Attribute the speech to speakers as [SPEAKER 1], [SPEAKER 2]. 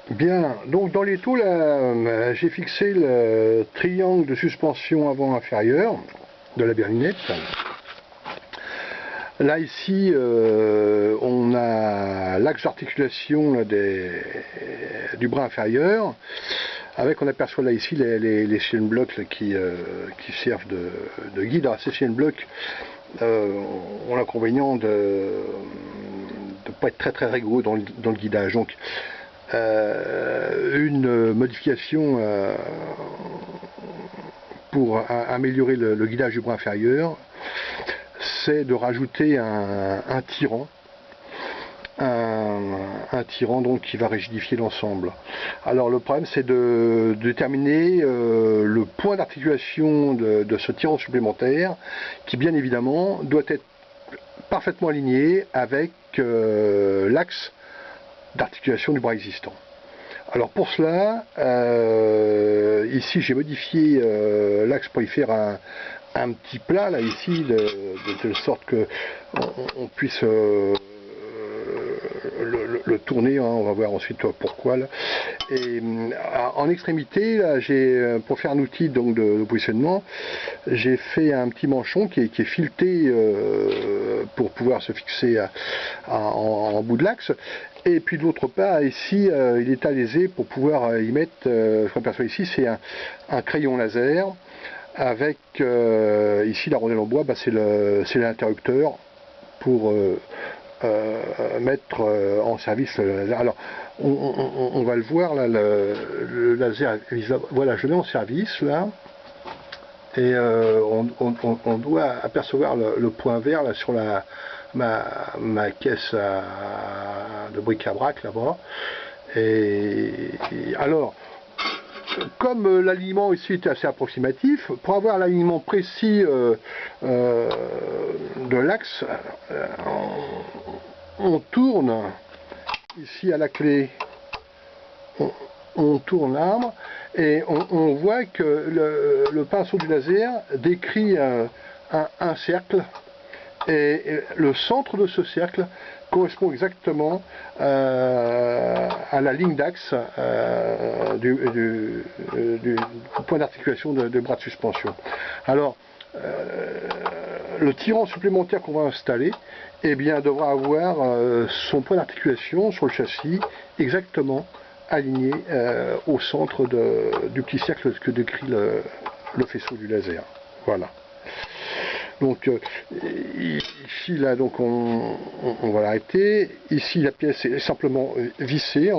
[SPEAKER 1] Bien, donc dans les taux, là, j'ai fixé le triangle de suspension avant-inférieur de la berlinette. Là, ici, on a l'axe d'articulation du bras inférieur, avec, on aperçoit là ici les chaînes blocs là, qui servent de guide. Alors, ces chaînes blocs ont l'inconvénient de ne pas être très rigoureux dans le guidage. Donc, une modification pour améliorer le guidage du bras inférieur, c'est de rajouter un tirant, un tirant donc qui va rigidifier l'ensemble. Alors le problème, c'est de déterminer le point d'articulation de ce tirant supplémentaire, qui bien évidemment doit être parfaitement aligné avec l'axe d'articulation du bras existant. Alors pour cela, ici j'ai modifié l'axe pour y faire un petit plat là ici, de telle sorte que on puisse le tourner, hein, on va voir ensuite pourquoi là. Et en extrémité là, pour faire un outil donc de positionnement, j'ai fait un petit manchon qui est fileté pour pouvoir se fixer en bout de l'axe. Et puis de l'autre part, ici, il est alésé pour pouvoir y mettre, ce qu'on aperçoit ici, c'est un crayon laser, avec ici la rondelle en bois, c'est l'interrupteur pour mettre en service le laser. Alors, on va le voir, là, le laser, voilà, je le mets en service, là, et on doit apercevoir le point vert, là, sur ma caisse de bric-à-brac là-bas. Et alors, comme l'alignement ici est assez approximatif, pour avoir l'alignement précis de l'axe, on tourne ici à la clé, on tourne l'arbre et on voit que le pinceau du laser décrit un cercle. Et le centre de ce cercle correspond exactement à la ligne d'axe du point d'articulation de bras de suspension. Alors, le tirant supplémentaire qu'on va installer, eh bien, devra avoir son point d'articulation sur le châssis exactement aligné au centre du petit cercle que décrit le faisceau du laser. Voilà. Donc ici là, donc on va l'arrêter. Ici la pièce est simplement vissée